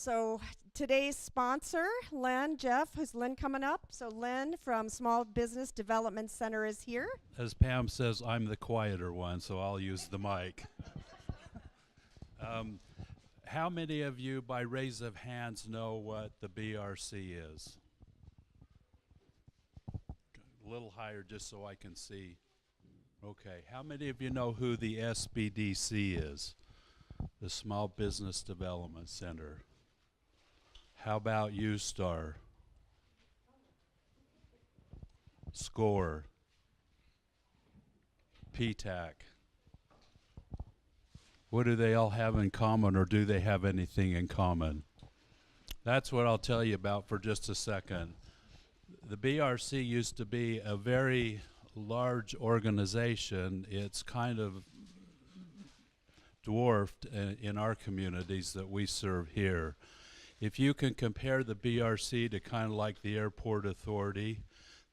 So today's sponsor, Len, Jeff, is Len coming up? So Len from Small Business Development Center is here. As Pam says, I'm the quieter one, so I'll use the mic. How many of you, by raise of hands, know what the BRC is? A little higher just so I can see. Okay. How many of you know who the SBDC is? The Small Business Development Center. How about U-Star? SCORE? PTAC? What do they all have in common, or do they have anything in common? That's what I'll tell you about for just a second. The BRC used to be a very large organization. It's kind of dwarfed in our communities that we serve here. If you can compare the BRC to kind of like the airport authority,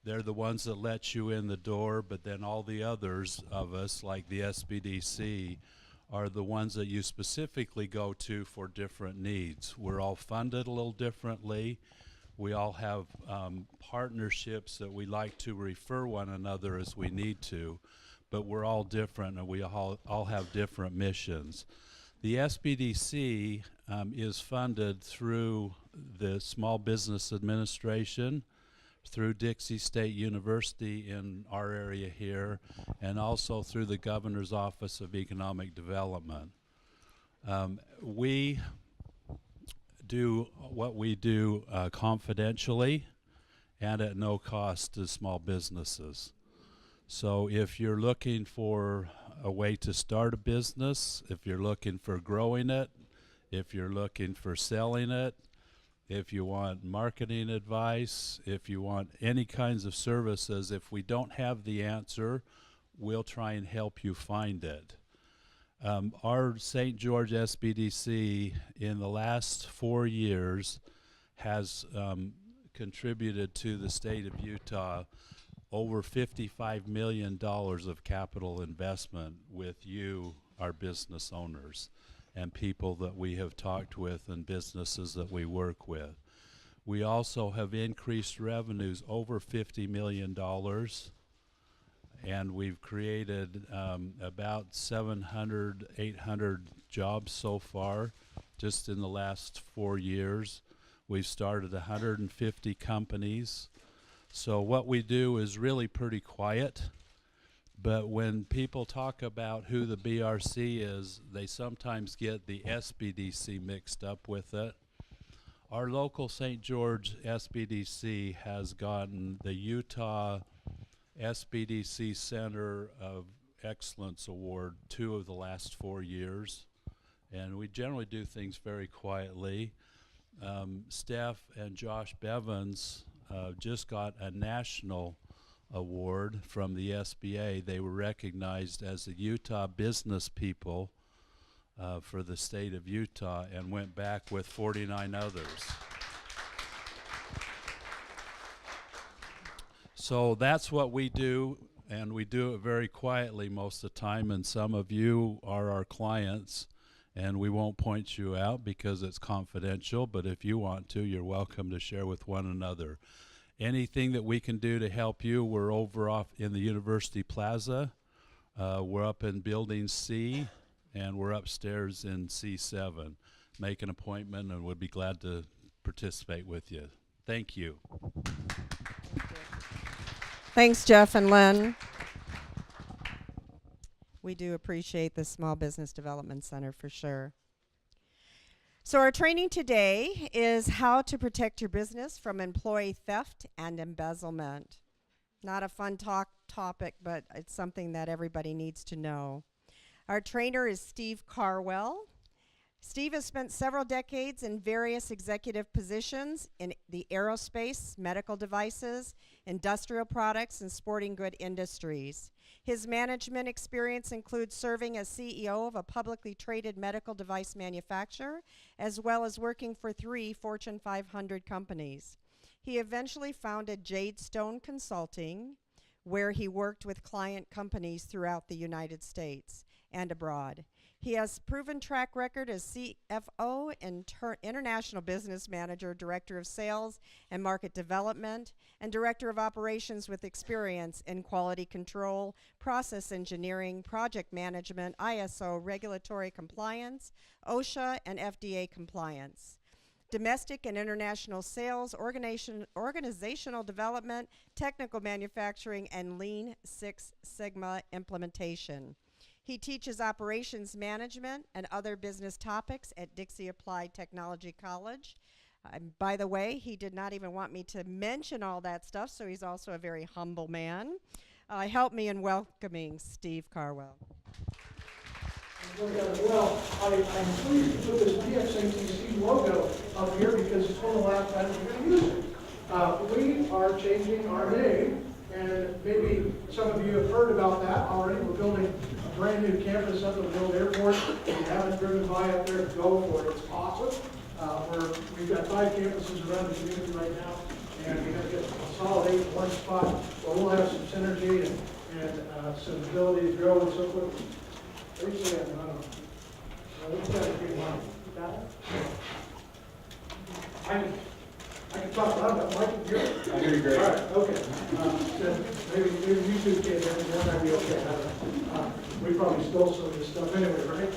they're the ones that let you in the door, but then all the others of us, like the SBDC, are the ones that you specifically go to for different needs. We're all funded a little differently. We all have partnerships that we like to refer one another as we need to, but we're all different and we all have different missions. The SBDC is funded through the Small Business Administration, through Dixie State University in our area here, and also through the Governor's Office of Economic Development. We do what we do confidentially and at no cost to small businesses. So if you're looking for a way to start a business, if you're looking for growing it, if you're looking for selling it, if you want marketing advice, if you want any kinds of services, if we don't have the answer, we'll try and help you find it. Our St. George SBDC in the last 4 years has contributed to the state of Utah over $55 million of capital investment with you, our business owners, and people that we have talked with and businesses that we work with. We also have increased revenues over $50 million, and we've created about 700, 800 jobs so far just in the last 4 years. We've started 150 companies. So what we do is really pretty quiet. But when people talk about who the BRC is, they sometimes get the SBDC mixed up with it. Our local St. George SBDC has gotten the Utah SBDC Center of Excellence Award 2 of the last 4 years. And we generally do things very quietly. Steph and Josh Bevins just got a national award from the SBA. They were recognized as the Utah Business People for the state of Utah and went back with 49 others. So that's what we do, and we do it very quietly most of the time, and some of you are our clients, and we won't point you out because it's confidential, but if you want to, you're welcome to share with one another. Anything that we can do to help you, we're over off in the University Plaza. We're up in Building C, and we're upstairs in C7. Make an appointment, and we'll be glad to participate with you. Thank you. Thanks, Jeff and Len. We do appreciate the Small Business Development Center for sure. So our training today is how to protect your business from employee theft and embezzlement. Not a fun topic, but it's something that everybody needs to know. Our trainer is Steve Carwell. Steve has spent several decades in various executive positions in the aerospace, medical devices, industrial products, and sporting good industries. His management experience includes serving as CEO of a publicly traded medical device manufacturer, as well as working for 3 Fortune 500 companies. He eventually founded Jadestone Consulting, where he worked with client companies throughout the United States and abroad. He has proven track record as CFO, International Business Manager, Director of Sales and Market Development, and Director of Operations with experience in quality control, process engineering, project management, ISO, regulatory compliance, OSHA, and FDA compliance. Domestic and international sales, organizational development, technical manufacturing, and Lean Six Sigma implementation. He teaches operations management and other business topics at Dixie Applied Technology College. By the way, he did not even want me to mention all that stuff, so he's also a very humble man. Help me in welcoming Steve Carwell. Well, I'm pleased to put this DXATC logo up here because it's one of the last times we're going to use it. We are changing our name, and maybe some of you have heard about that already. We're building a brand new campus up at the World Airport. If you haven't driven by up there, go for it. It's awesome. We've got 5 campuses around the community right now, and we're going to get consolidated in one spot where we'll have some synergy and some ability to grow and so forth. What do you say? I don't know. Let's try to get one. Got it? I can talk loud enough. Mike, can hear it? I hear you great. All right, okay. Maybe you two kids, that might be okay. We probably stole some of this stuff anyway, right?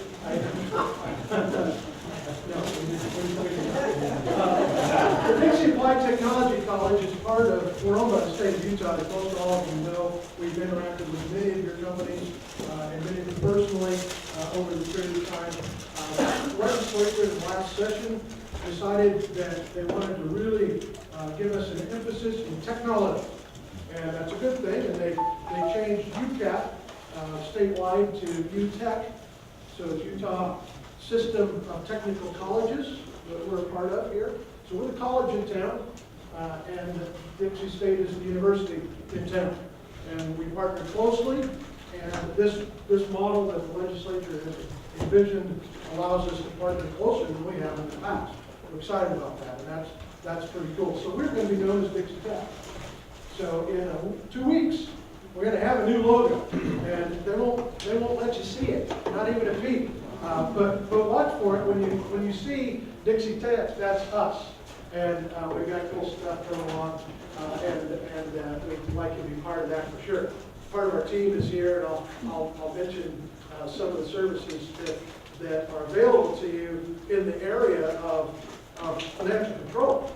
The Dixie Applied Technology College is part of, we're owned by the state of Utah, as most all of you know. We've interacted with many of your companies and many of you personally over the period of time. The legislature in the last session decided that they wanted to really give us an emphasis in technology. And that's a good thing, and they changed UCAT statewide to UTech. So it's Utah System of Technical Colleges that we're a part of here. So we're the college in town, and Dixie State is the university in town. And we partner closely, and this model that the legislature has envisioned allows us to partner closer than we have in the past. We're excited about that, and that's pretty cool. So we're going to be known as Dixie Tech. So in 2 weeks, we're going to have a new logo, and they won't let you see it, not even a peek. But watch for it when you see Dixie Tech. That's us, and we've got cool stuff going on, and we'd like you to be part of that for sure. Part of our team is here, and I'll mention some of the services that are available to you in the area of financial control,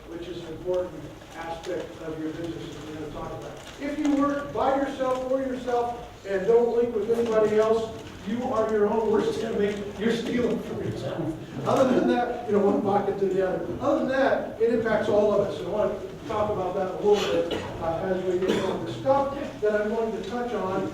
which is an important aspect of your business that we're going to talk about. If you work by yourself, for yourself, and don't link with anybody else, you are your own worst enemy. You're stealing from yourself. Other than that, one pocket to the other. Other than that, it impacts all of us. And I want to talk about that a little bit as we get on. The stuff that I'm going to touch on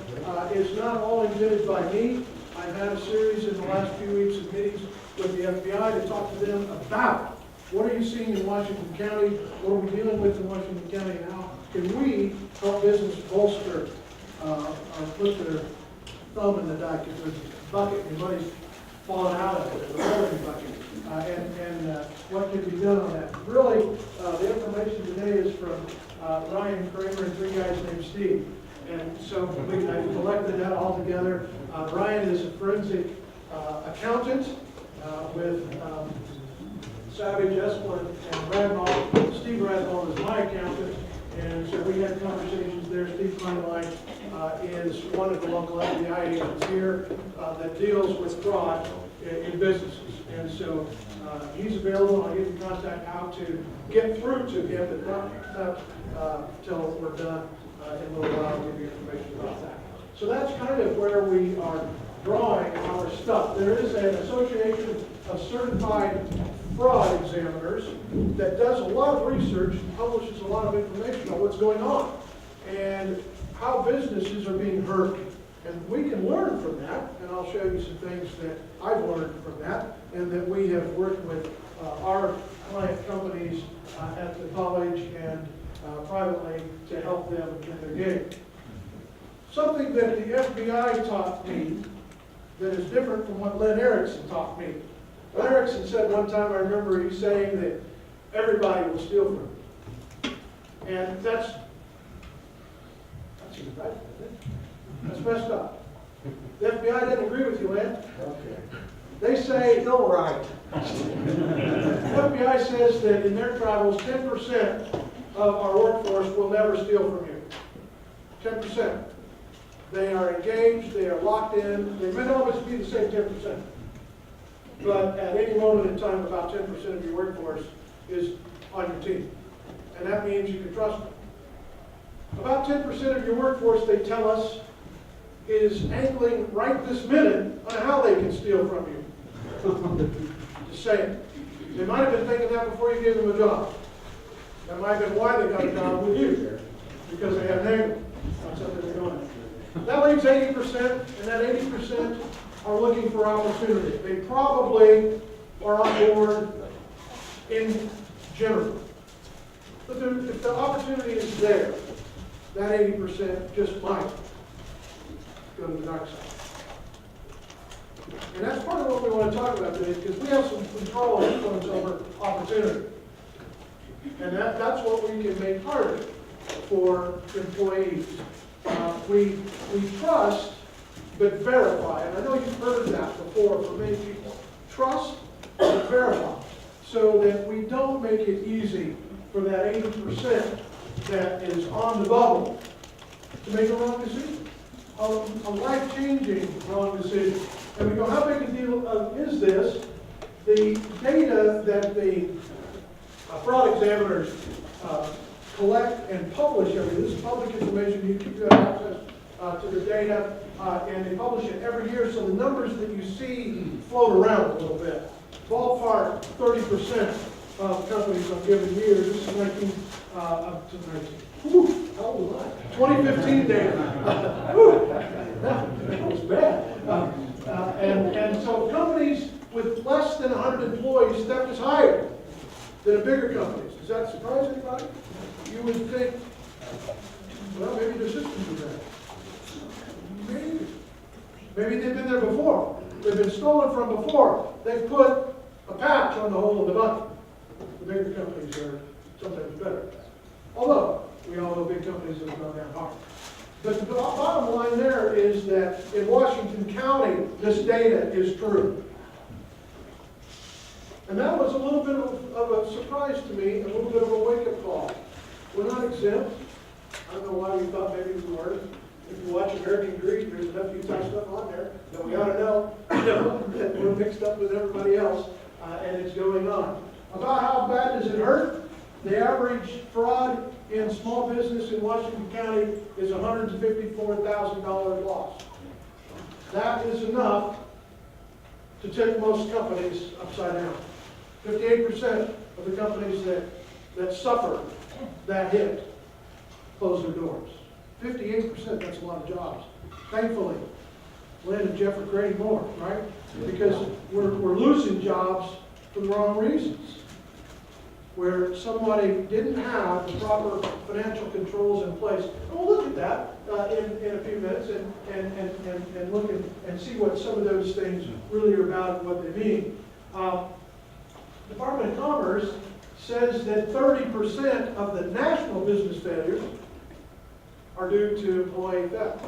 is not all invented by me. I've had a series in the last few weeks of meetings with the FBI to talk to them about what are you seeing in Washington County, what are we dealing with in Washington County, and how can we help business bolster or put their thumb in the bucket if your money's falling out of it, the revenue bucket, and what can be done on that. Really, the information today is from Ryan Kramer and 3 guys named Steve. And so I collected that all together. Ryan is a forensic accountant with Savage, Esplin, and Radnall. Steve Radnall is my accountant. And so we had conversations there. Steve Kleinlein is one of the local FBI agents here that deals with fraud in businesses. And so he's available. I'll give you contact how to get through to him, but not till we're done in a little while. I'll give you information about that. So that's kind of where we are drawing our stuff. There is an association of certified fraud examiners that does a lot of research and publishes a lot of information on what's going on and how businesses are being hurt. And we can learn from that, and I'll show you some things that I've learned from that and that we have worked with our client companies at the college and privately to help them in their game. Something that the FBI taught me that is different from what Len Erickson taught me. Len Erickson said one time, I remember he saying that everybody will steal from him. And that's messed up. The FBI didn't agree with you, Lynn. Okay. They say, Still right. the FBI says that in their travels, 10% of our workforce will never steal from you. 10%. They are engaged, they are locked in, they may not always be the same 10%. But at any moment in time, about 10% of your workforce is on your team. And that means you can trust them. About 10% of your workforce, they tell us, is angling right this minute on how they can steal from you. Just saying. They might have been thinking that before you gave them a job. That might have been why they got a job with you, because they had an angle on something they're doing. That leaves 80%, and that 80% are looking for opportunity. They probably are on board in general. But if the opportunity is there, that 80% just might go to the dark side. And that's part of what we want to talk about today, because we have some control and influence over opportunity. And that's what we can make harder for employees. We trust, but verify. And I know you've heard that before from many people. Trust, but verify. So that we don't make it easy for that 80% that is on the bubble to make a wrong decision. A life-changing wrong decision. And we go, how big a deal is this? The data that the fraud examiners collect and publish this is public information. You have access to the data, and they publish it every year. So the numbers that you see float around a little bit. Ballpark, 30% of companies on given years. This is 19. Whew, how old was I? 2015 data. That was bad. And so companies with less than 100 employees, theft is higher than a bigger companies. Does that surprise anybody? You would think, well, maybe their systems are bad. Maybe. Maybe they've been there before. They've been stolen from before. They've put a patch on the hole of the bucket. The bigger companies are sometimes better at that. Although, we all know big companies have gone down hard. But the bottom line there is that in Washington County, this data is true. And that was a little bit of a surprise to me, a little bit of a wake-up call. We're not exempt. I don't know why we thought maybe we were. If you watch American Greed, there's enough Utah stuff on there that we ought to know, that we're mixed up with everybody else, and it's going on. About how bad does it hurt? The average fraud in small business in Washington County is $154,000 loss. That is enough to tip most companies upside down. 58% of the companies that suffer that hit close their doors. 58%, that's a lot of jobs. Thankfully, Lynn and Jeff are creating more, right? Because we're losing jobs for the wrong reasons. Where somebody didn't have the proper financial controls in place. And we'll look at that in a few minutes and look and see what some of those things really are about and what they mean. Department of Commerce says that 30% of the national business failures are due to employee theft.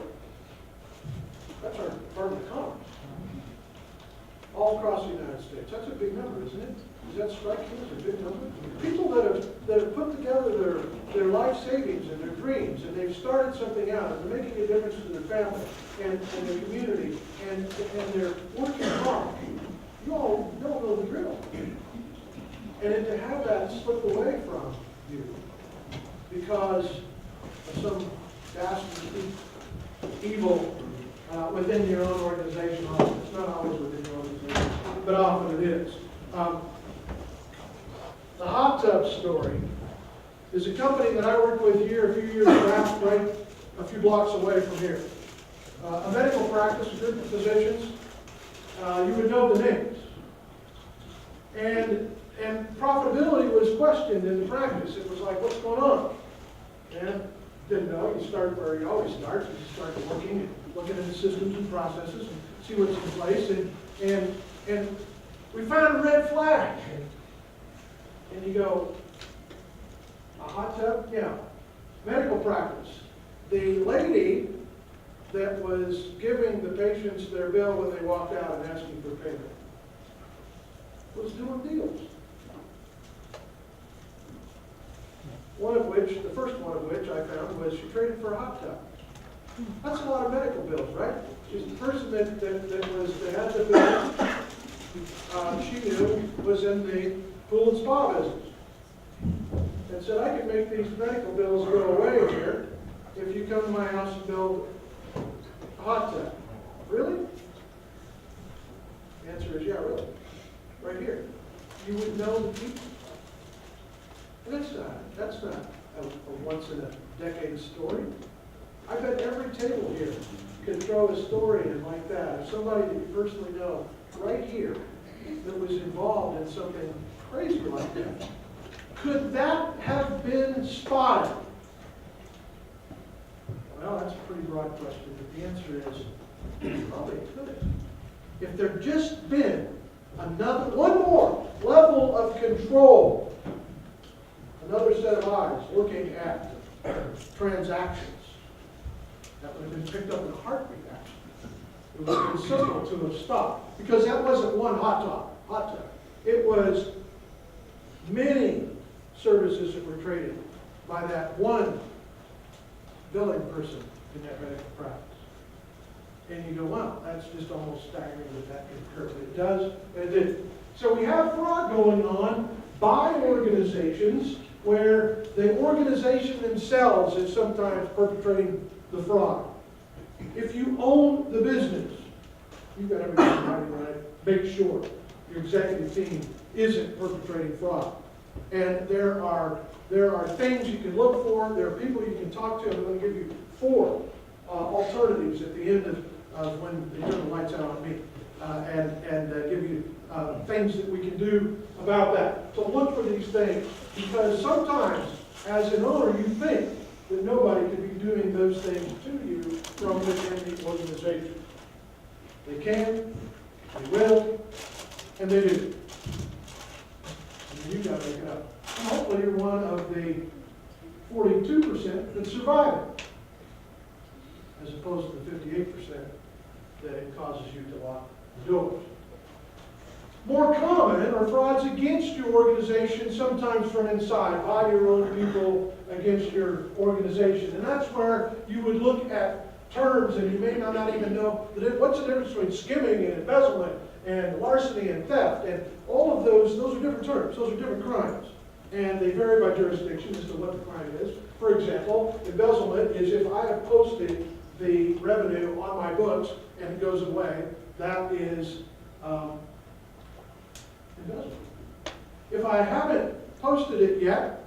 That's our Department of Commerce. All across the United States. That's a big number, isn't it? Does that strike you as a big number? People that have put together their life savings and their dreams, and they've started something out, and they're making a difference to their family and their community, and they're working hard. You all don't know the drill. And then to have that slip away from you because of some dastardly evil within your own organization. It's not always within your organization, but often it is. The hot tub story is a company that I worked with here a few years back, right a few blocks away from here. A medical practice, a group of physicians. You would know the names. And profitability was questioned in the practice. It was like, what's going on? And didn't know. You start where you always start. You start working and looking at the systems and processes and see what's in place. And we found a red flag. And you go, a hot tub? Yeah. Medical practice. The lady that was giving the patients their bill when they walked out and asking for payment was doing deals. One of which, the first one of which I found was she traded for a hot tub. That's a lot of medical bills, right? She's the person that had the bill, she knew was in the pool and spa business. And said, I can make these medical bills go away here if you come to my house and build a hot tub. Really? The answer is, yeah, really. Right here. You would know the people. And that's not a once in a decade story. I bet every table here could throw a story in like that. If somebody that you personally know right here that was involved in something crazy like that. Could that have been spotted? Well, that's a pretty broad question, but the answer is probably could. If there'd just been one more level of control, another set of eyes looking at transactions, that would have been picked up in a heartbeat, actually. It would have been simple to have stopped, because that wasn't one hot tub. It was many services that were traded by that one billing person in that medical practice. And you go, wow, that's just almost staggering that could occur. But it does, and it did. So we have fraud going on by organizations where the organization themselves is sometimes perpetrating the fraud. If you own the business, you've got everything right. Make sure your executive team isn't perpetrating fraud. And there are things you can look for. There are people you can talk to. I'm going to give you 4 alternatives at the end of when they turn the lights out on me, and give you things that we can do about that. So look for these things, because sometimes, as an owner, you think that nobody could be doing those things to you from within the organization. They can, they will, and they do. And you got to make it up. And hopefully you're one of the 42% that survive it, as opposed to the 58% that it causes you to lock the doors. More common are frauds against your organization, sometimes from inside, by your own people against your organization. And that's where you would look at terms, and you may not even know what's the difference between skimming and embezzlement and larceny and theft. And all of those are different terms. Those are different crimes. And they vary by jurisdiction as to what the crime is. For example, embezzlement is if I have posted the revenue on my books and it goes away, that is embezzlement. If I haven't posted it yet,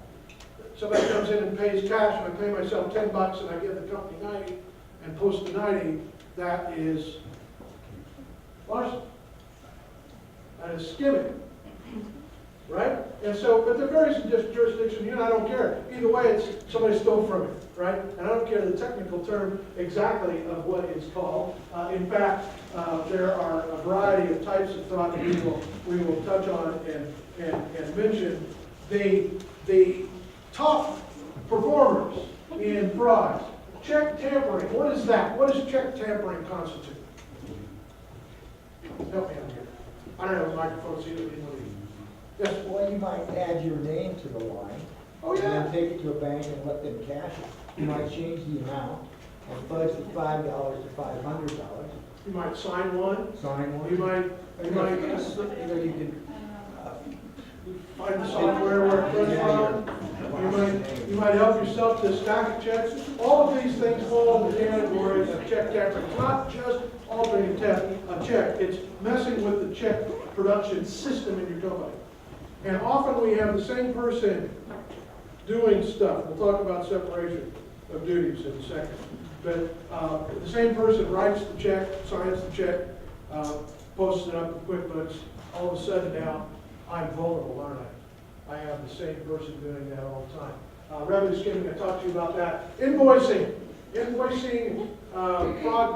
somebody comes in and pays cash, and I pay myself $10 and I give the company 90 and post the 90, that is larceny. That is skimming. Right? And so, but there varies in jurisdiction. I don't care. Either way, it's somebody stole from me, right? And I don't care the technical term exactly of what it's called. In fact, there are a variety of types of fraud that we will touch on and mention. The top performers in frauds. Check tampering. What is that? What does check tampering constitute? Help me out here. I don't have a microphone, so you don't need one of these. Yes. Well, you might add your name to the line. Oh, yeah. And then take it to a bank and let them cash it. You might change the amount and fudge the $5 to $500. You might sign one. Sign one. You might You can find the software where it comes from. You might help yourself to stack of checks. All of these things fall in the category of check tampering. It's not just altering a check. It's messing with the check production system in your company. And often we have the same person doing stuff. We'll talk about separation of duties in a second. But the same person writes the check, signs the check, posts it up in QuickBooks. All of a sudden now, I'm vulnerable, aren't I? I have the same person doing that all the time. Revenue skimming, I talked to you about that. Invoicing,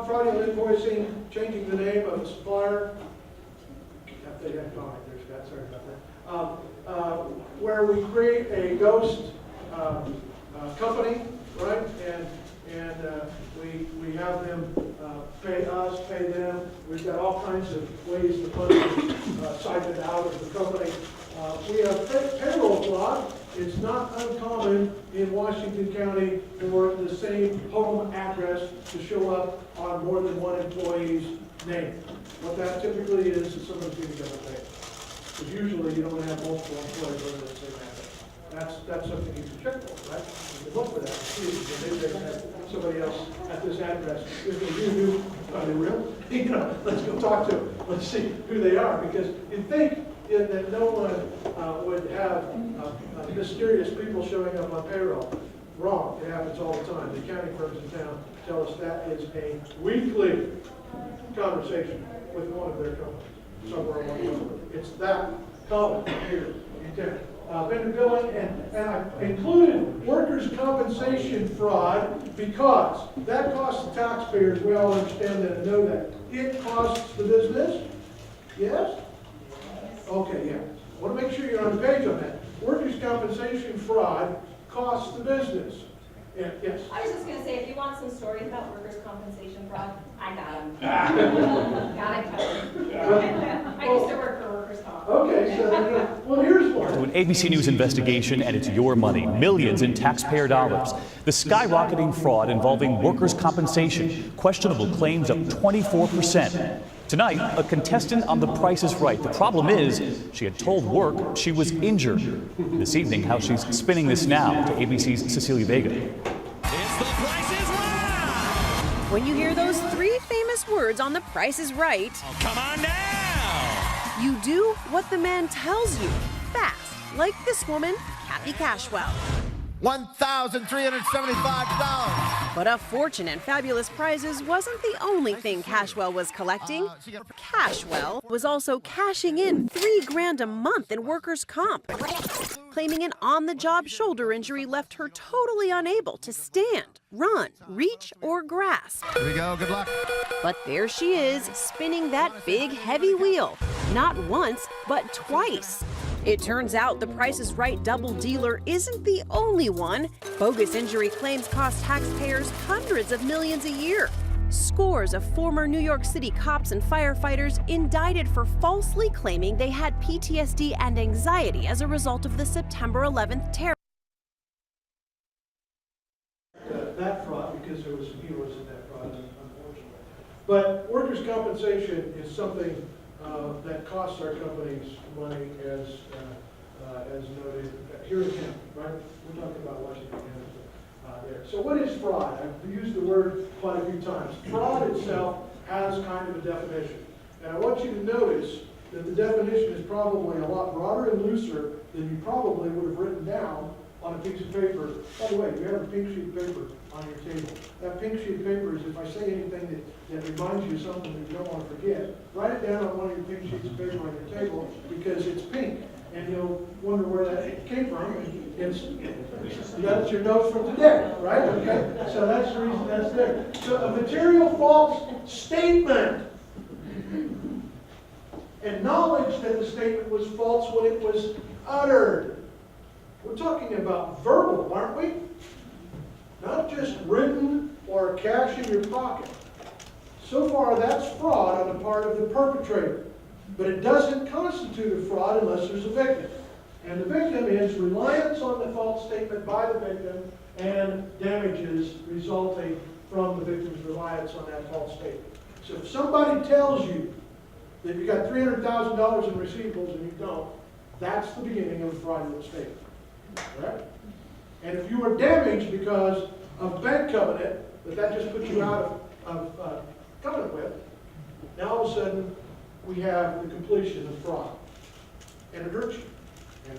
fraudulent invoicing, changing the name of the supplier. Sorry about that. Where we create a ghost company, right? And we have them pay us, pay them. We've got all kinds of ways the money is siphoned out of the company. We have payroll fraud. It's not uncommon in Washington County for the same home address to show up on more than one employee's name. What that typically is someone's getting double paid. Because usually you don't have multiple employees under the same address. That's something you can check for, right? You can look for that. See if maybe they have somebody else at this address. If they do, are they real? You know, let's go talk to them. Let's see who they are. Because you'd think that no one would have mysterious people showing up on payroll. Wrong. It happens all the time. The accounting firms in town tell us that is a weekly conversation with one of their companies somewhere along the way. It's that common here in town. Vendor billing, and I included workers' compensation fraud because that costs the taxpayers. We all understand that and know that. It costs the business. Yes? Okay, yeah. I want to make sure you're on the page on that. Workers' compensation fraud costs the business. Yeah, yes? I was just going to say, if you want some stories about workers' compensation fraud, I got them. Got it covered. I used to work for workers' comp. Okay, so, well, here's one. To an ABC News investigation, and it's your money, millions in taxpayer dollars. The skyrocketing fraud involving workers' compensation, questionable claims up 24%. Tonight, a contestant on The Price is Right. The problem is, she had told work she was injured. This evening, how she's spinning this now to ABC's Cecilia Vega. It's The Price is Right! When you hear those three famous words on The Price is Right, Oh, come on now! you do what the man tells you, fast, like this woman, Kathy Cashwell. $1,375. But a fortune and fabulous prizes wasn't the only thing Cashwell was collecting. Cashwell was also cashing in $3,000 a month in workers' comp, claiming an on-the-job shoulder injury left her totally unable to stand, run, reach, or grasp. Here we go, good luck. But there she is, spinning that big, heavy wheel, not once, but twice. It turns out The Price is Right double dealer isn't the only one. Bogus injury claims cost taxpayers hundreds of millions a year. Scores of former New York City cops and firefighters indicted for falsely claiming they had PTSD and anxiety as a result of the September 11th terror. That fraud, because there was some heroes in that fraud, unfortunately. But workers' compensation is something that costs our companies money, as noted here in town, right? We're talking about Washington County there. So what is fraud? I've used the word quite a few times. Fraud itself has kind of a definition. And I want you to notice that the definition is probably a lot broader and looser than you probably would have written down on a piece of paper. By the way, you have a pink sheet of paper on your table. That pink sheet of paper is if I say anything that reminds you of something that you don't want to forget, write it down on one of your pink sheets of paper on your table because it's pink. And you'll wonder where that came from. That's your notes from today, right? Okay? So that's the reason that's there. So a material false statement and knowledge that the statement was false when it was uttered. We're talking about verbal, aren't we? Not just written or cash in your pocket. So far, that's fraud on the part of the perpetrator. But it doesn't constitute a fraud unless there's a victim. And the victim is reliance on the false statement by the victim and damages resulting from the victim's reliance on that false statement. So if somebody tells you that you got $300,000 in receivables and you don't, that's the beginning of a fraudulent statement. Right? And if you are damaged because of bank covenant, that just puts you out of covenant with, now all of a sudden we have the completion of fraud. And it hurts you. And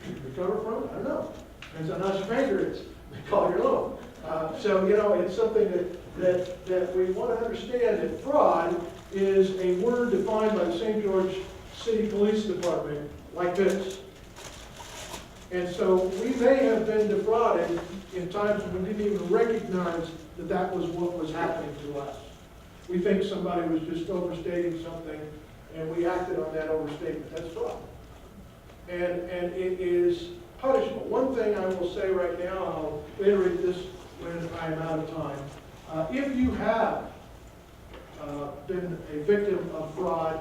you recover from it? I don't know. Depends on how much banker it is. They call your loan. So, you know, it's something that we want to understand that fraud is a word defined by the St. George City Police Department like this. And so we may have been defrauded in times when we didn't even recognize that that was what was happening to us. We think somebody was just overstating something, and we acted on that overstatement. That's fraud. And it is punishable. One thing I will say right now, I'll reiterate this when I'm out of time. If you have been a victim of fraud,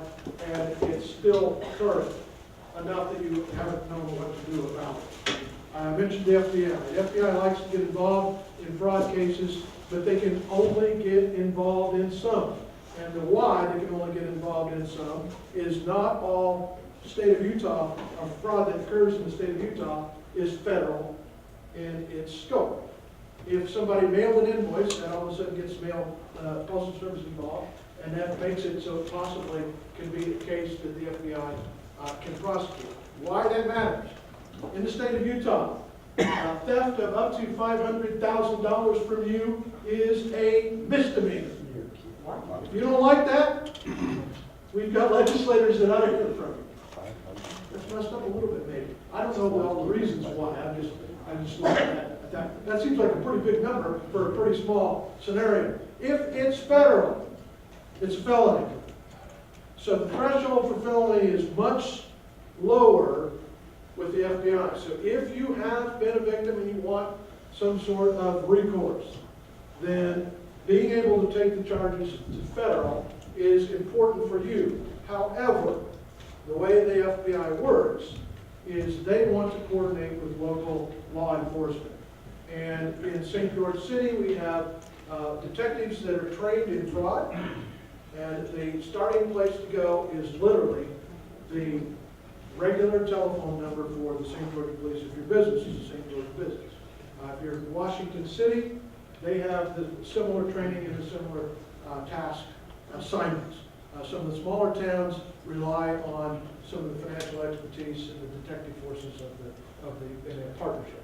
and it's still current enough that you haven't known what to do about it. I mentioned the FBI. The FBI likes to get involved in fraud cases, but they can only get involved in some. And the why they can only get involved in some is not all state of Utah, or fraud that occurs in the state of Utah is federal in its scope. If somebody mailed an invoice, that all of a sudden gets mailed, Postal Service involved, and that makes it so it possibly can be a case that the FBI can prosecute. Why that matters? In the state of Utah, theft of up to $500,000 from you is a misdemeanor. If you don't like that, we've got legislators that I hear from. That's messed up a little bit, maybe. I don't know all the reasons why. I just look at that. That seems like a pretty big number for a pretty small scenario. If it's federal, it's a felony. So the threshold for felony is much lower with the FBI. So if you have been a victim and you want some sort of recourse, then being able to take the charges to federal is important for you. However, the way the FBI works is they want to coordinate with local law enforcement. And in St. George City, we have detectives that are trained in fraud, and the starting place to go is literally the regular telephone number for the St. George Police if your business is a St. George business. If you're in Washington City, they have the similar training and the similar task assignments. Some of the smaller towns rely on some of the financial expertise and the detective forces of the partnerships.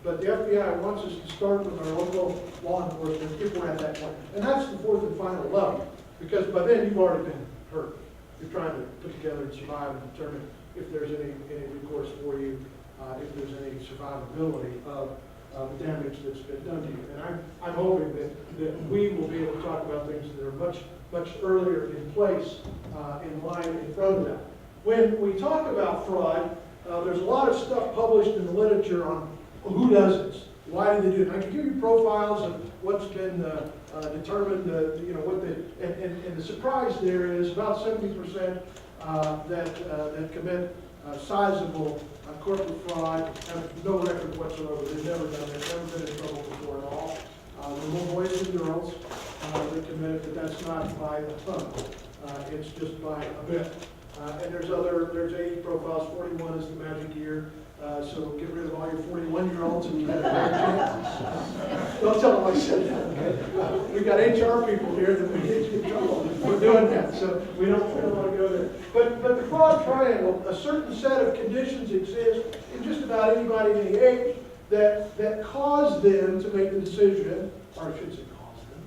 But the FBI wants us to start with our local law enforcement if we're at that point. And that's the fourth and final level, because by then you've already been hurt. You're trying to put together and survive and determine if there's any recourse for you, if there's any survivability of the damage that's been done to you. And I'm hoping that we will be able to talk about things that are much earlier in place, in line in front of that. When we talk about fraud, there's a lot of stuff published in the literature on who does this, why do they do it. I can give you profiles of what's been determined, and the surprise there is about 70% that commit sizable corporate fraud have no record whatsoever. They've never done it, never been in trouble before at all. There are more boys and girls that commit it, but that's not by a ton. It's just by a bit. And there's 80 profiles, 41 is the magic year. So get rid of all your 41-year-olds and you have a better chance. Don't tell them I said that. We got HR people here that we get you in trouble for doing that, so we don't want to go there. But the fraud triangle, a certain set of conditions exist in just about anybody in the age that cause them to make the decision, or I should say cause them.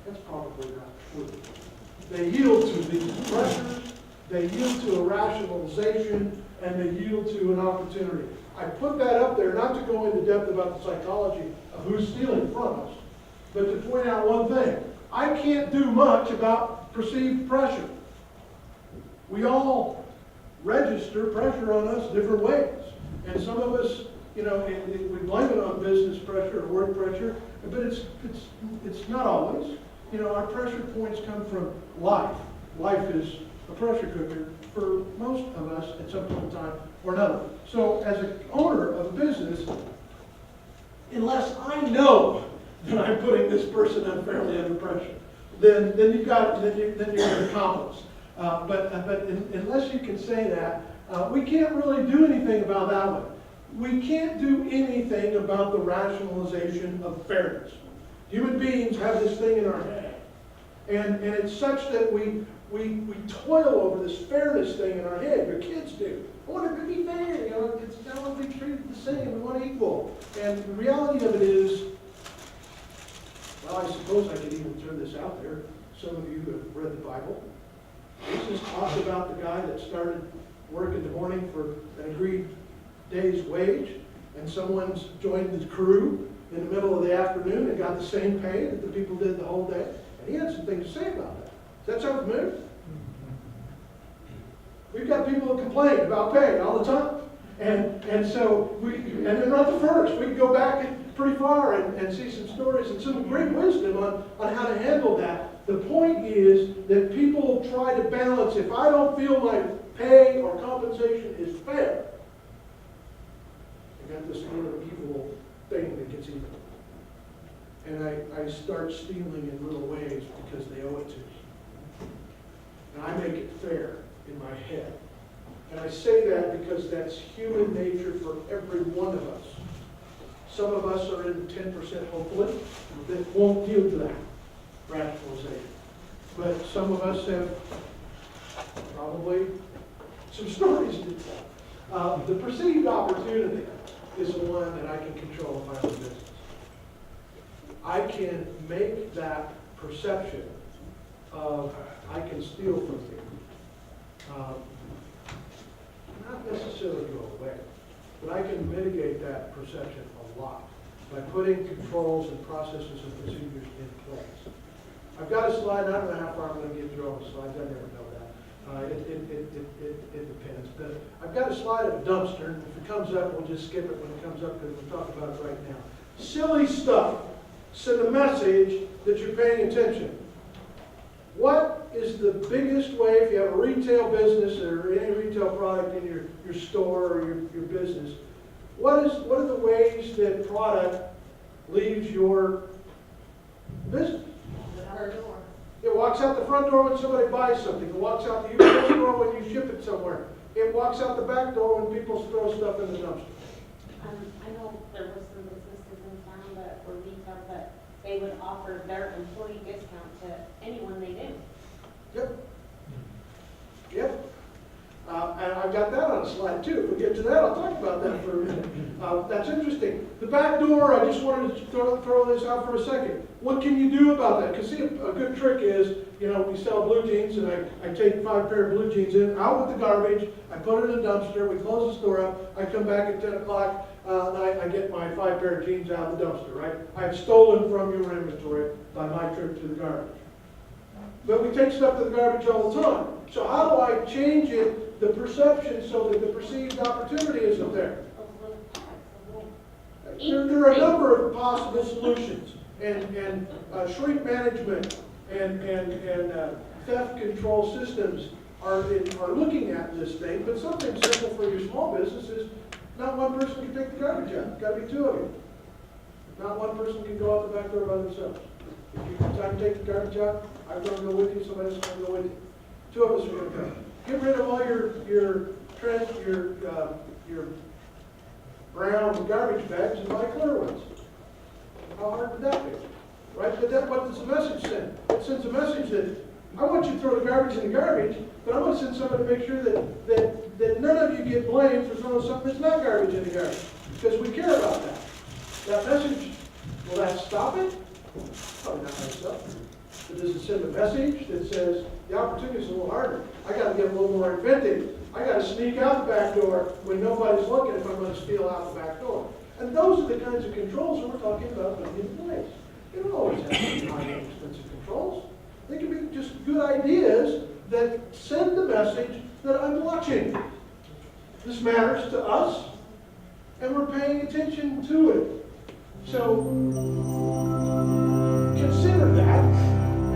That's probably not true. They yield to these pressures, they yield to a rationalization, and they yield to an opportunity. I put that up there not to go into depth about the psychology of who's stealing from us, but to point out one thing. I can't do much about perceived pressure. We all register pressure on us different ways. And some of us, we blame it on business pressure or work pressure, but it's not always. Our pressure points come from life. Life is a pressure cooker for most of us at some point in time or another. So as an owner of a business, unless I know that I'm putting this person unfairly under pressure, then you're an accomplice. But unless you can say that, we can't really do anything about that one. We can't do anything about the rationalization of fairness. Human beings have this thing in our head. And it's such that we toil over this fairness thing in our head. Your kids do. I want it to be fair. I want to be treated the same. We want equal. And the reality of it is, well, I suppose I could even throw this out there. Some of you have read the Bible. Jesus talked about the guy that started work in the morning for an agreed day's wage, and someone's joined the crew in the middle of the afternoon and got the same pay that the people did the whole day. And he had some things to say about that. Does that sound familiar? We've got people that complain about pay all the time. And so, and they're not the first. We can go back pretty far and see some stories and some great wisdom on how to handle that. The point is that people try to balance, if I don't feel my pay or compensation is fair, I got this kind of evil thing that gets even. And I start stealing in little ways because they owe it to me. And I make it fair in my head. And I say that because that's human nature for every one of us. Some of us are in the 10%, hopefully, that won't yield to that rationalization. But some of us have probably some stories to tell. The perceived opportunity is the one that I can control if I'm in business. I can make that perception of I can steal from you. Not necessarily go away, but I can mitigate that perception a lot by putting controls and processes and procedures in place. I've got a slide, I don't know how far I'm going to get through all the slides, I never know that. It depends. But I've got a slide of a dumpster, and if it comes up, we'll just skip it when it comes up because we'll talk about it right now. Silly stuff. Send a message that you're paying attention. What is the biggest way, if you have a retail business or any retail product in your store or your business, what are the ways that product leaves your business? It walks out the front door when somebody buys something. It walks out the UPS door when you ship it somewhere. It walks out the back door when people throw stuff in the dumpster. I know there were some businesses in town that were retail, but they would offer their employee discount to anyone they knew. Yep. Yep. And I've got that on a slide too. If we get to that, I'll talk about that for a minute. That's interesting. The back door, I just wanted to throw this out for a second. What can you do about that? Because see, a good trick is, we sell blue jeans, and I take 5 pair of blue jeans out with the garbage, I put it in a dumpster, we close the store up, I come back at 10 o'clock, and I get my 5 pair of jeans out of the dumpster, right? I've stolen from your inventory by my trip to the garbage. But we take stuff to the garbage all the time. So how do I change it, the perception, so that the perceived opportunity isn't there? There are a number of possible solutions, and shrink management and theft control systems are looking at this thing. But something simple for your small business is not one person can take the garbage out. It's got to be 2 of you. Not one person can go out the back door by themselves. If you have time to take the garbage out, I'm going to go with you. Somebody else is going to go with you. 2 of us are going to go. Get rid of all your brown garbage bags and buy clear ones. How hard would that be? Right? But what does the message send? It sends a message that I want you to throw the garbage in the garbage, but I want to send somebody to make sure that none of you get blamed for throwing something that's not garbage in the garbage. Because we care about that. That message, will that stop it? Probably not myself. But does it send a message that says, the opportunity is a little harder. I got to get a little more inventive. I got to sneak out the back door when nobody's looking if I'm going to steal out the back door. And those are the kinds of controls that we're talking about putting in place. They don't always have to be high and expensive controls. They can be just good ideas that send the message that I'm watching. This matters to us, and we're paying attention to it. So consider that,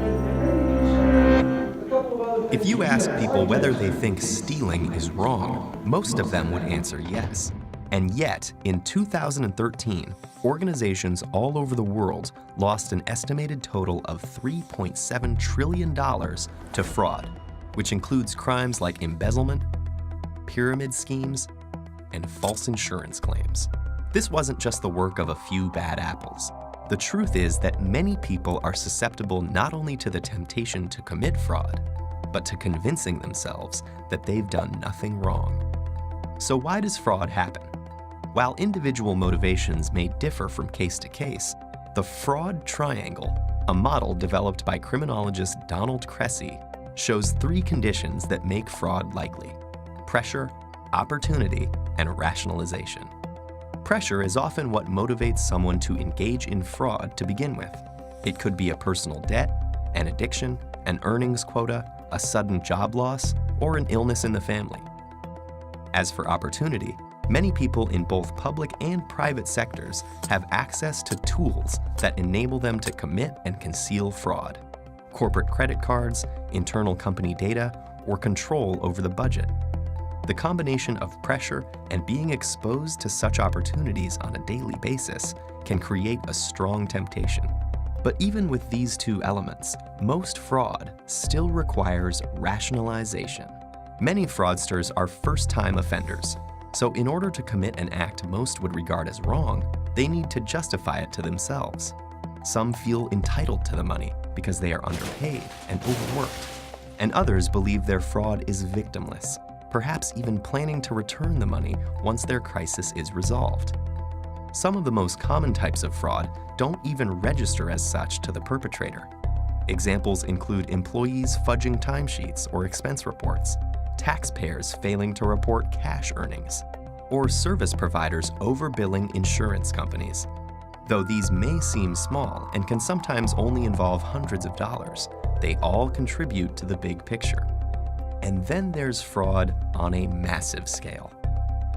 and maybe consider a couple of other things. If you ask people whether they think stealing is wrong, most of them would answer yes. And yet, in 2013, organizations all over the world lost an estimated total of $3.7 trillion to fraud, which includes crimes like embezzlement, pyramid schemes, and false insurance claims. This wasn't just the work of a few bad apples. The truth is that many people are susceptible not only to the temptation to commit fraud, but to convincing themselves that they've done nothing wrong. So why does fraud happen? While individual motivations may differ from case to case, the fraud triangle, a model developed by criminologist Donald Cressy, shows 3 conditions that make fraud likely: pressure, opportunity, and rationalization. Pressure is often what motivates someone to engage in fraud to begin with. It could be a personal debt, an addiction, an earnings quota, a sudden job loss, or an illness in the family. As for opportunity, many people in both public and private sectors have access to tools that enable them to commit and conceal fraud. corporate credit cards, internal company data, or control over the budget. The combination of pressure and being exposed to such opportunities on a daily basis can create a strong temptation. But even with these two elements, most fraud still requires rationalization. Many fraudsters are first-time offenders, so in order to commit an act most would regard as wrong, they need to justify it to themselves. Some feel entitled to the money because they are underpaid and overworked, and others believe their fraud is victimless, perhaps even planning to return the money once their crisis is resolved. Some of the most common types of fraud don't even register as such to the perpetrator. Examples include employees fudging timesheets or expense reports, taxpayers failing to report cash earnings, or service providers overbilling insurance companies. Though these may seem small and can sometimes only involve hundreds of dollars, they all contribute to the big picture. And then there's fraud on a massive scale.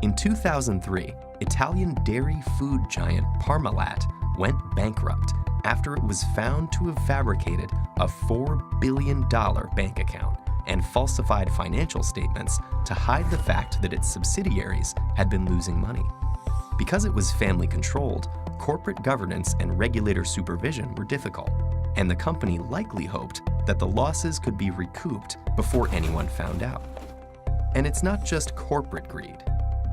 In 2003, Italian dairy food giant Parmalat went bankrupt after it was found to have fabricated a $4 billion bank account and falsified financial statements to hide the fact that its subsidiaries had been losing money. Because it was family-controlled, corporate governance and regulator supervision were difficult, and the company likely hoped that the losses could be recouped before anyone found out. And it's not just corporate greed.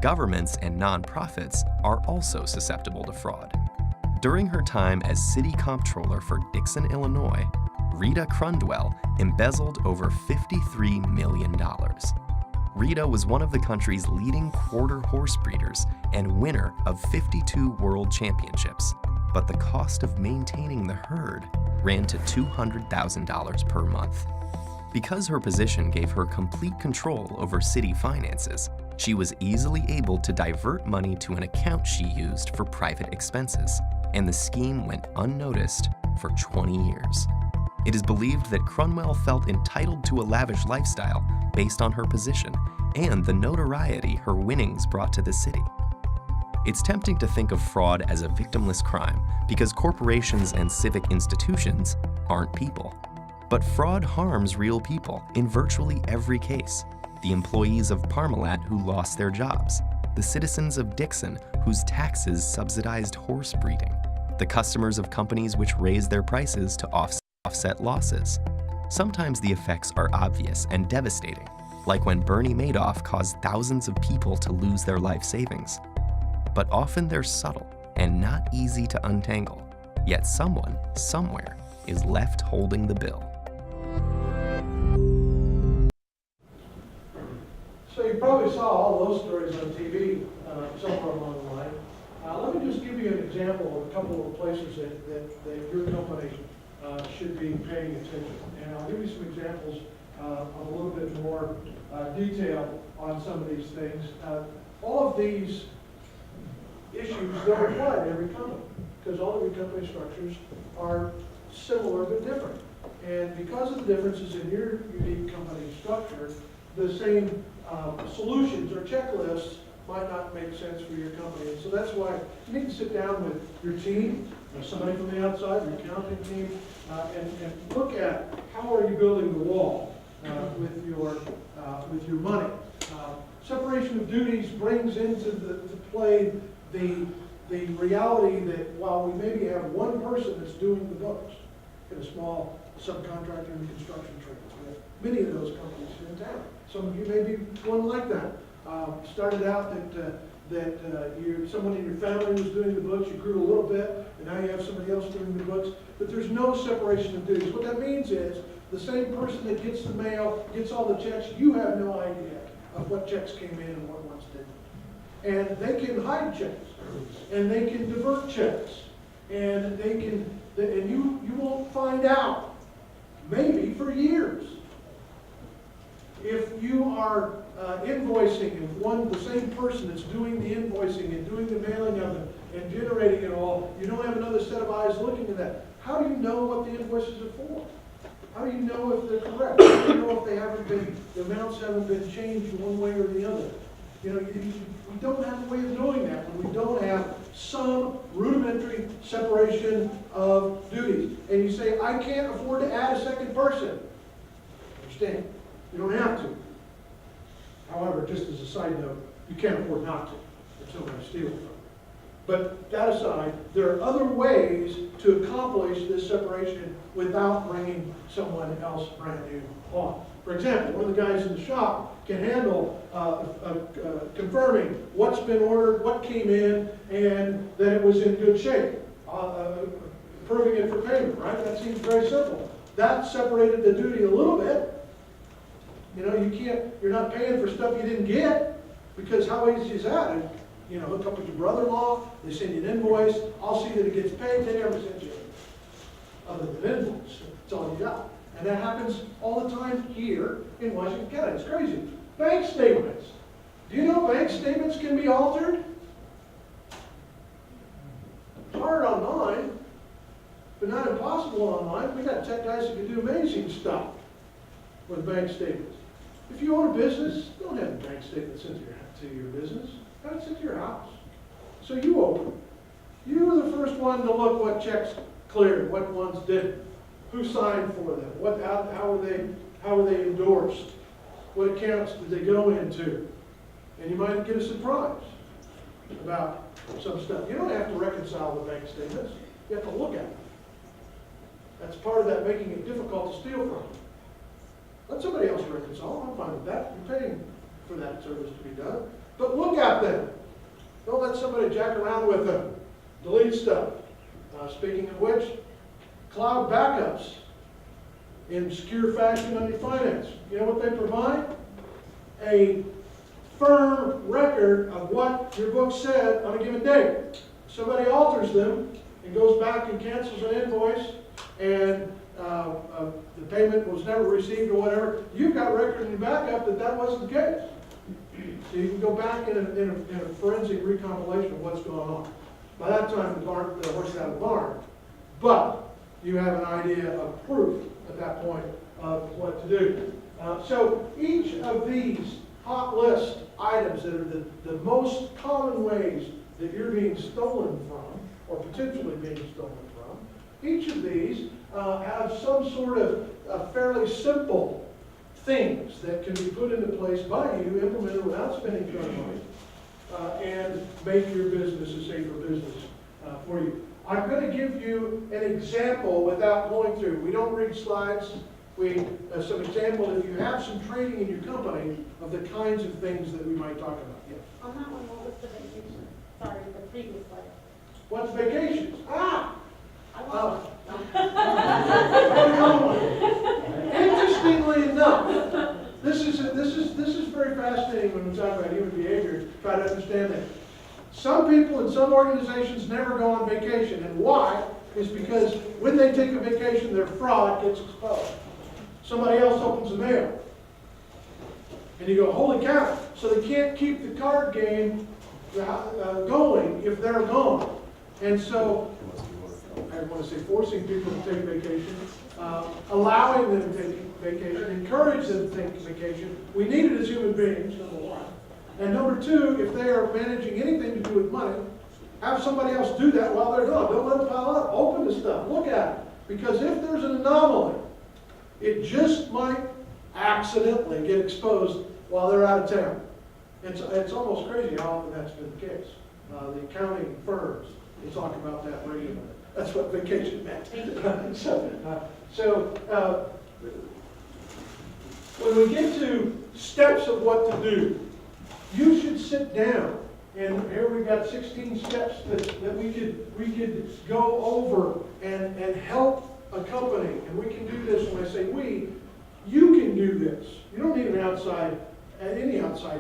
Governments and nonprofits are also susceptible to fraud. During her time as city comptroller for Dixon, Illinois, Rita Carwell embezzled over $53 million. Rita was one of the country's leading quarter horse breeders and winner of 52 world championships, but the cost of maintaining the herd ran to $200,000 per month. Because her position gave her complete control over city finances, she was easily able to divert money to an account she used for private expenses, and the scheme went unnoticed for 20 years. It is believed that Carwell felt entitled to a lavish lifestyle based on her position and the notoriety her winnings brought to the city. It's tempting to think of fraud as a victimless crime because corporations and civic institutions aren't people. But fraud harms real people in virtually every case. The employees of Parmalat who lost their jobs, the citizens of Dixon whose taxes subsidized horse breeding, the customers of companies which raised their prices to offset losses. Sometimes the effects are obvious and devastating, like when Bernie Madoff caused thousands of people to lose their life savings. But often they're subtle and not easy to untangle, yet someone, somewhere, is left holding the bill. So you probably saw all those stories on TV somewhere along the line. Let me just give you an example of a couple of places that your company should be paying attention. And I'll give you some examples of a little bit more detail on some of these things. All of these issues don't apply to every company because all of your company structures are similar but different. And because of the differences in your unique company structure, the same solutions or checklists might not make sense for your company. And so that's why you need to sit down with your team, somebody from the outside, your accounting team, and look at how are you building the wall with your money. Separation of duties brings into the play the reality that while we maybe have one person that's doing the books in a small subcontractor in the construction trades, we have many of those companies in town. Some of you may be one like that. Started out that someone in your family was doing the books, you grew a little bit, and now you have somebody else doing the books, but there's no separation of duties. What that means is the same person that gets the mail, gets all the checks, you have no idea of what checks came in and what ones didn't. And they can hide checks, and they can divert checks, and you won't find out, maybe for years. If you are invoicing, if the same person that's doing the invoicing and doing the mailing of it and generating it all, you don't have another set of eyes looking at that. How do you know what the invoices are for? How do you know if they're correct? How do you know if the amounts haven't been changed one way or the other? You know, we don't have a way of knowing that when we don't have some rudimentary voluntary separation of duties. And you say, I can't afford to add a second person. Understand? You don't have to. However, just as a side note, you can't afford not to if somebody steals from you. But that aside, there are other ways to accomplish this separation without bringing someone else brand new on. For example, one of the guys in the shop can handle confirming what's been ordered, what came in, and that it was in good shape. Approving it for payment, right? That seems very simple. That separated the duty a little bit. You know, you're not paying for stuff you didn't get, because how easy is that? You know, hook up with your brother-in-law, they send you an invoice, I'll see that it gets paid, they never send you anything other than an invoice. That's all you got. And that happens all the time here in Washington County. It's crazy. Bank statements. Do you know bank statements can be altered? It's hard online, but not impossible online. We got tech guys that can do amazing stuff with bank statements. If you own a business, don't have a bank statement sent to your business. Have it sent to your house. So you open. You were the first one to look what checks cleared, what ones didn't, who signed for them, how were they endorsed, what accounts did they go into, and you might get a surprise about some stuff. You don't have to reconcile the bank statements. You have to look at them. That's part of that making it difficult to steal from. Let somebody else reconcile. I'm fine with that. You're paying for that service to be done. But look at them. Don't let somebody jack around with them. Delete stuff. Speaking of which, cloud backups in secure fashion on your finance. You know what they provide? A firm record of what your book said on a given date. If somebody alters them and goes back and cancels an invoice and the payment was never received or whatever, you've got record in your backup that that wasn't the case. So you can go back in a forensic recompilation of what's going on. By that time, the horse is out of the barn. But you have an idea of proof at that point of what to do. So each of these hot list items that are the most common ways that you're being stolen from, or potentially being stolen from, each of these have some sort of fairly simple things that can be put into place by you, implemented without spending ton of money, and make your business a safer business for you. I'm going to give you an example without going through. We don't read slides. Some example, if you have some training in your company of the kinds of things that we might talk about. Yes. On that one, what was the vacation? Sorry, the previous slide. What's vacations? Interestingly enough, this is very fascinating when we talk about human behavior. Try to understand that. Some people in some organizations never go on vacation, and why is because when they take a vacation, their fraud gets exposed. Somebody else opens the mail, and you go, "Holy cow!" So they can't keep the card game going if they're gone, and so. I want to say forcing people to take vacation, allowing them to take vacation, encourage them to take vacation. We need it as human beings, number one. And number two, if they are managing anything to do with money, have somebody else do that while they're gone. Don't let them pile up. Open the stuff. Look at it. Because if there's an anomaly, it just might accidentally get exposed while they're out of town. It's almost crazy how often that's been the case. The accounting firms, they talk about that regularly. That's what vacation meant. When we get to steps of what to do, you should sit down. And here we've got 16 steps that we could go over and help a company. And we can do this. When I say we, you can do this. You don't need any outside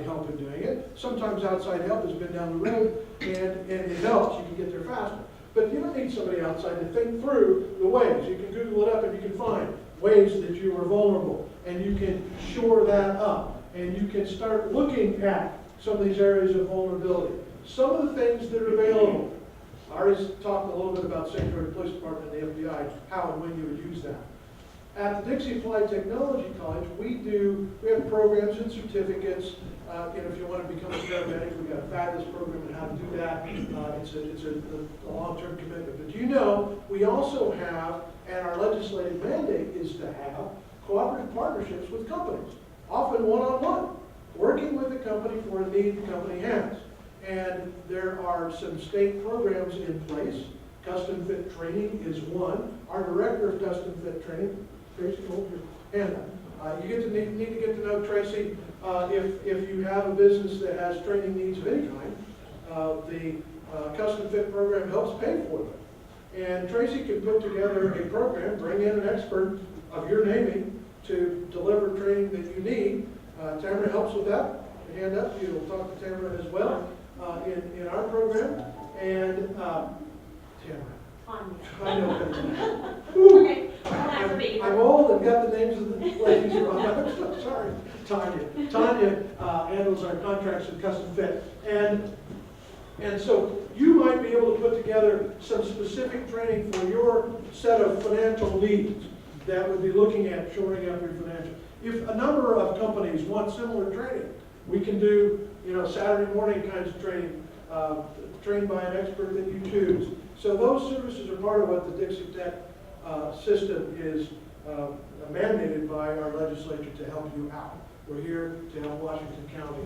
help in doing it. Sometimes outside help has been down the road and it helps. You can get there faster. But you don't need somebody outside to think through the ways. You can Google it up and you can find ways that you are vulnerable. And you can shore that up. And you can start looking at some of these areas of vulnerability. Some of the things that are available. I already talked a little bit about Sanctuary Police Department and the FBI, how and when you would use that. At the Dixie Applied Technology College, we have programs and certificates if you want to become a paramedic, we've got a fabulous program on how to do that. It's a long-term commitment. But you know, we also have, and our legislative mandate is to have cooperative partnerships with companies, often one-on-one, working with the company for a need the company has. And there are some state programs in place. Custom fit training is one. Our director of custom fit training, Tracy, hold your hand up. You need to get to know Tracy. If you have a business that has training needs of any kind, the custom fit program helps pay for them. And Tracy can put together a program, bring in an expert of your naming to deliver training that you need. Tamara helps with that. Hand up, you'll talk to Tamara as well in our program. And Tamara. I know. Okay, that's me. I'm old and got the names of the ladies wrong. I'm so sorry. Tanya handles our contracts with custom fit. And so you might be able to put together some specific training for your set of financial needs that would be looking at shoring up your financial. If a number of companies want similar training, we can do, Saturday morning kinds of training, trained by an expert that you choose. So those services are part of what the Dixie Tech system is mandated by our legislature to help you out. We're here to help Washington County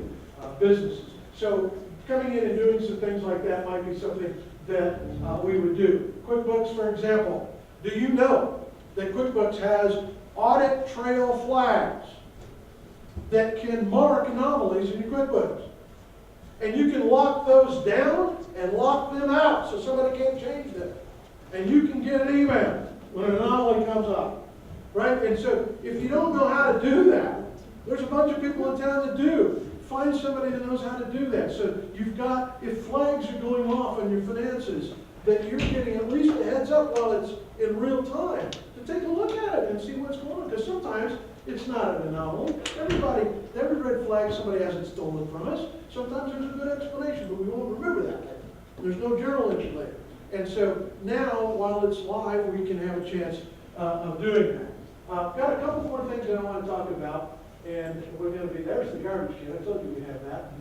businesses. So coming in and doing some things like that might be something that we would do. QuickBooks, for example. Do you know that QuickBooks has audit trail flags that can mark anomalies in your QuickBooks? And you can lock those down and lock them out so somebody can't change them. And you can get an email when an anomaly comes up, right? And so if you don't know how to do that, there's a bunch of people in town that do. Find somebody that knows how to do that. So you've got, if flags are going off on your finances, that you're getting at least a heads up while it's in real time to take a look at it and see what's going on. Because sometimes it's not an anomaly. Every red flag, somebody hasn't stolen from us. Sometimes there's a good explanation, but we won't remember that later. There's no journal entry later. And so now, while it's live, we can have a chance of doing that. Got a couple more things that I want to talk about, and we're going to be, there's the garbage can. I told you we have that.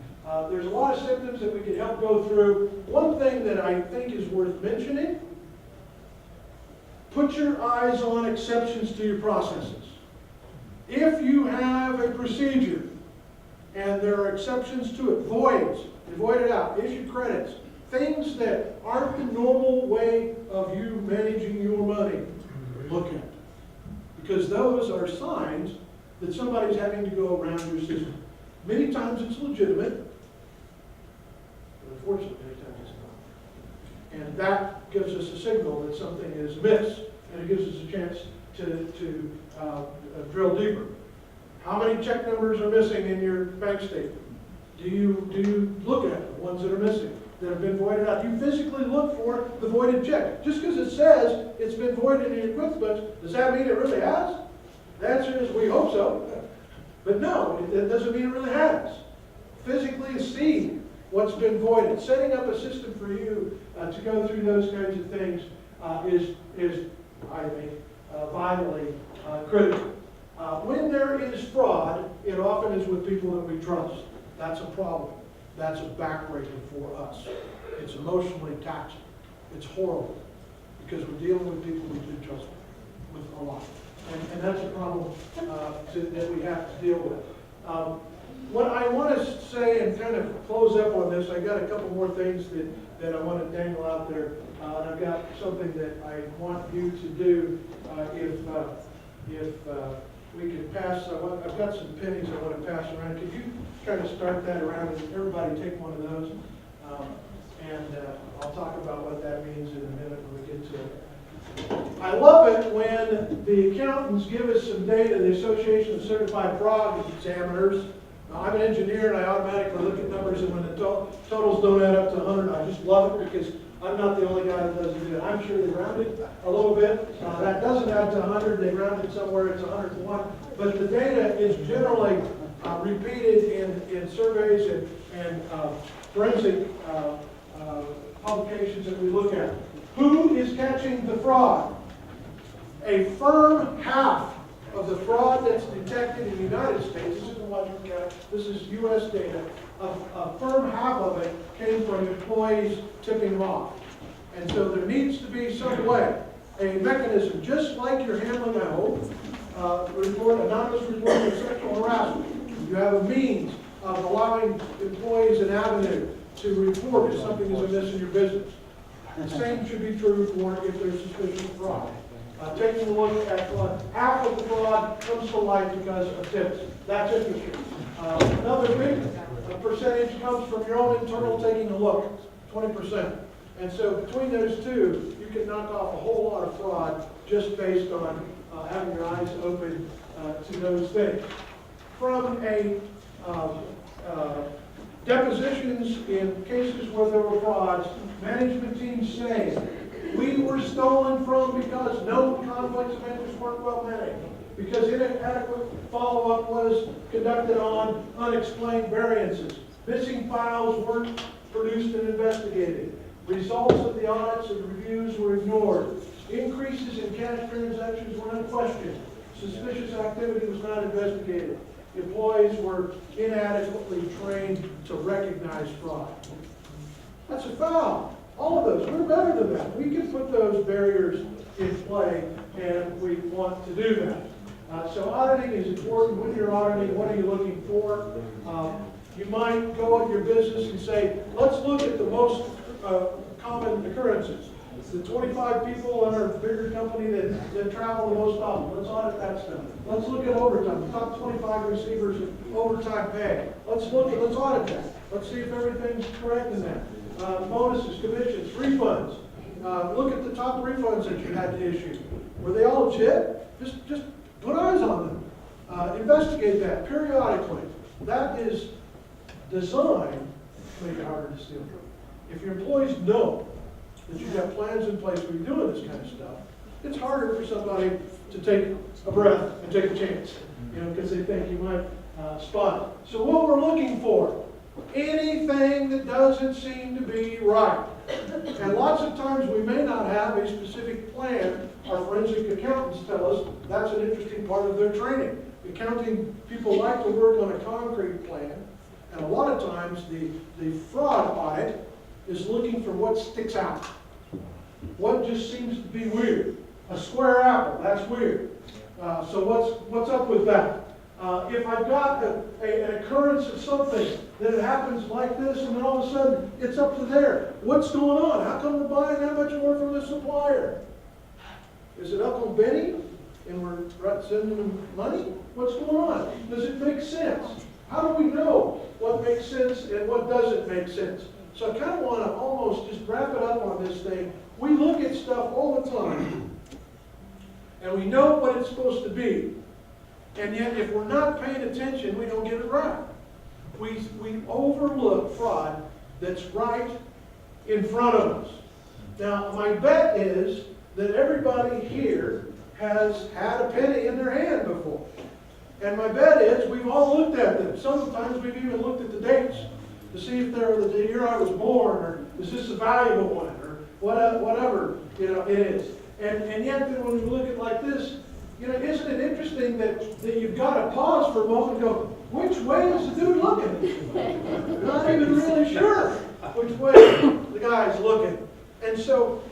There's a lot of symptoms that we can help go through. One thing that I think is worth mentioning, put your eyes on exceptions to your processes. If you have a procedure and there are exceptions to it, voids, you void it out, issue credits, things that aren't the normal way of you managing your money, look at. Because those are signs that somebody's having to go around your system. Many times it's legitimate, but unfortunately many times it's not. And that gives us a signal that something is amiss, and it gives us a chance to drill deeper. How many check numbers are missing in your bank statement? Do you look at the ones that are missing, that have been voided out? Do you physically look for the voided check? Just because it says it's been voided in your QuickBooks, does that mean it really has? The answer is we hope so. But no, it doesn't mean it really has. Physically see what's been voided. Setting up a system for you to go through those kinds of things is I think, vitally critical. When there is fraud, it often is with people that we trust. That's a problem. That's a backbreaker for us. It's emotionally taxing. It's horrible because we're dealing with people we do trust with a lot. And that's a problem that we have to deal with. What I want to say and kind of close up on this, I got a couple more things that I want to dangle out there. And I've got something that I want you to do if we could pass. I've got some pennies I want to pass around. Could you kind of start that around and everybody take one of those? And I'll talk about what that means in a minute when we get to it. I love it when the accountants give us some data, the Association of Certified Fraud Examiners. Now, I'm an engineer and I automatically look at numbers, and when the totals don't add up to 100, I just love it because I'm not the only guy that doesn't do it. I'm sure they rounded a little bit. That doesn't add to 100. They rounded somewhere, it's 101. But the data is generally repeated in surveys and forensic publications that we look at. Who is catching the fraud? A firm half of the fraud that's detected in the United States, this is in Washington County, this is U.S. data, a firm half of it came from employees tipping them off. And so there needs to be some way, a mechanism, just like you're handling a hope, anonymous report of sexual harassment. You have a means of allowing employees an avenue to report if something is amiss in your business. The same should be true for if there's suspicion of fraud. Taking a look at fraud, half of the fraud comes to light because of tips. That's interesting. Another big percentage comes from your own internal taking a look, 20%. And so between those two, you can knock off a whole lot of fraud just based on having your eyes open to those things. From a depositions in cases where there were frauds, management teams say, we were stolen from because no conflicts of interest weren't well managed, because inadequate follow-up was conducted on unexplained variances, missing files weren't produced and investigated, results of the audits and reviews were ignored, increases in cash transactions were not questioned, suspicious activity was not investigated, employees were inadequately trained to recognize fraud. That's a foul. All of those, we're better than that. We can put those barriers in play, and we want to do that. So auditing is important. When you're auditing, what are you looking for? You might go at your business and say, let's look at the most common occurrences. The 25 people in our bigger company that travel the most often. Let's audit that stuff. Let's look at overtime. The top 25 receivers of overtime pay. Let's audit that. Let's see if everything's correct in that. Bonuses, commissions, refunds. Look at the top refunds that you had to issue. Were they all legit? Just put eyes on them. Investigate that periodically. That is designed to make it harder to steal. If your employees know that you've got plans in place when you're doing this kind of stuff, it's harder for somebody to take a breath and take a chance, because they think you might spot it. So what we're looking for, anything that doesn't seem to be right. And lots of times we may not have a specific plan. Our forensic accountants tell us that's an interesting part of their training. Accounting people like to work on a concrete plan, and a lot of times the fraud audit is looking for what sticks out. What just seems to be weird. A square apple, that's weird. So what's up with that? If I've got an occurrence of something that happens like this, and then all of a sudden it's up to there. What's going on? How come we're buying that much more from the supplier? Is it up on Benny and we're sending them money? What's going on? Does it make sense? How do we know what makes sense and what doesn't make sense? So I kind of want to almost just wrap it up on this thing. We look at stuff all the time, and we know what it's supposed to be. And yet, if we're not paying attention, we don't get it right. We overlook fraud that's right in front of us. Now, my bet is that everybody here has had a penny in their hand before. And my bet is we've all looked at them. Sometimes we've even looked at the dates to see if they're the year I was born, or is this a valuable one, or whatever it is. And yet, when we look at it like this, isn't it interesting that you've got to pause for a moment and go, which way is the dude looking? Not even really sure which way the guy's looking. And so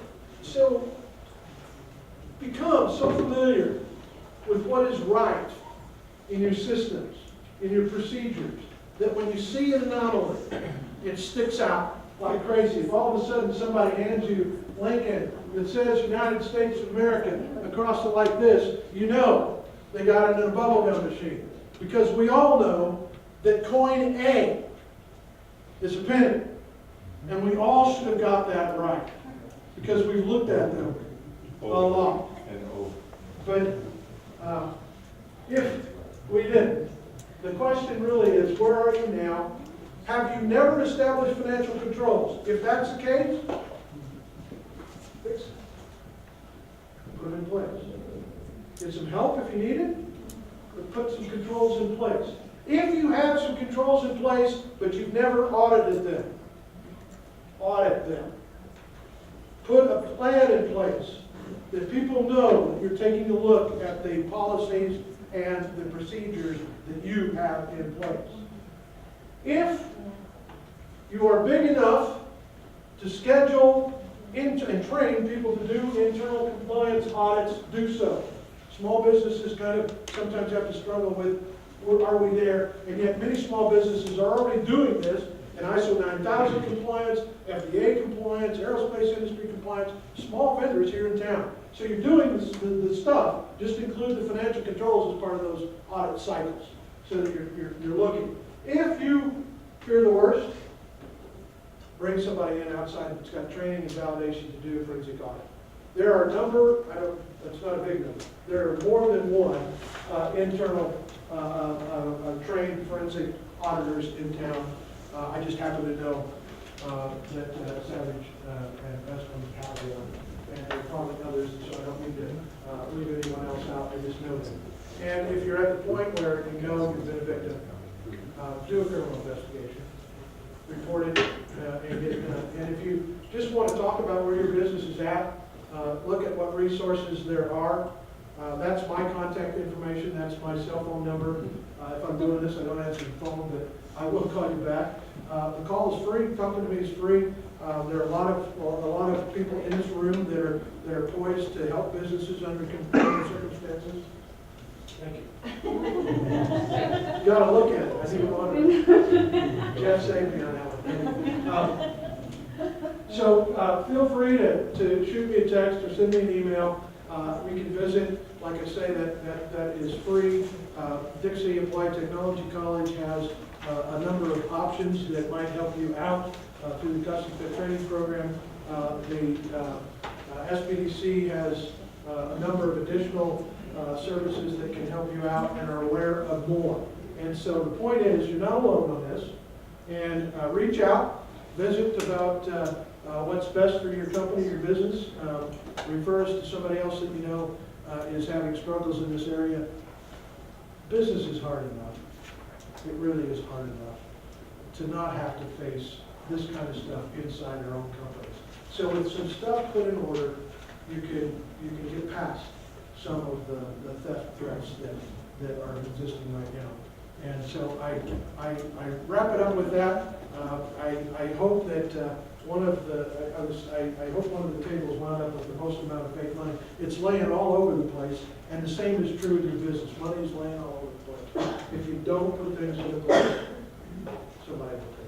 become so familiar with what is right in your systems, in your procedures, that when you see an anomaly, it sticks out like crazy. If all of a sudden somebody hands you Lincoln that says United States of America across it like this, you know they got it in a bubblegum machine. Because we all know that coin A is a penny. And we all should have got that right. Because we've looked at them a lot. But if we didn't, the question really is, where are you now? Have you never established financial controls? If that's the case, fix it. Put them in place. Get some help if you need it, but put some controls in place. If you have some controls in place, but you've never audited them, audit them. Put a plan in place that people know that you're taking a look at the policies and the procedures that you have in place. If you are big enough to schedule and train people to do internal compliance audits, do so. Small businesses kind of sometimes have to struggle with, are we there? And yet many small businesses are already doing this, and ISO 9000 compliance, FDA compliance, aerospace industry compliance, small vendors here in town. So you're doing the stuff, just include the financial controls as part of those audit cycles, so that you're looking. If you fear the worst, bring somebody in outside that's got training and validation to do a forensic audit. There are a number, that's not a big number, there are more than one internal trained forensic auditors in town. I just happen to know that Savage and Westland have one, and there are probably others, so I don't need to leave anyone else out, I just know them. And if you're at the point where you know you've been a victim, do a criminal investigation, report it, and get it done. And if you just want to talk about where your business is at, look at what resources there are. That's my contact information, that's my cell phone number. If I'm doing this, I don't answer the phone, but I will call you back. The call is free, talking to me is free. There are a lot of people in this room that are poised to help businesses under circumstances. Thank you. You gotta look at it. I think one. Jeff saved me on that one. So feel free to shoot me a text or send me an email. We can visit. Like I say, that is free. Dixie Applied Technology College has a number of options that might help you out through the custom fit training program. The SBDC has a number of additional services that can help you out and are aware of more. And so the point is, you're not alone on this. And reach out, visit about what's best for your company, your business. Refer us to somebody else that you know is having struggles in this area. Business is hard enough. It really is hard enough to not have to face this kind of stuff inside our own companies. So with some stuff put in order, you can get past some of the theft threats that are existing right now. And so I wrap it up with that. I hope that one of the tables wound up with the most amount of fake money. It's laying all over the place, and the same is true of your business. Money is laying all over the place. If you don't put things into place, somebody will take it.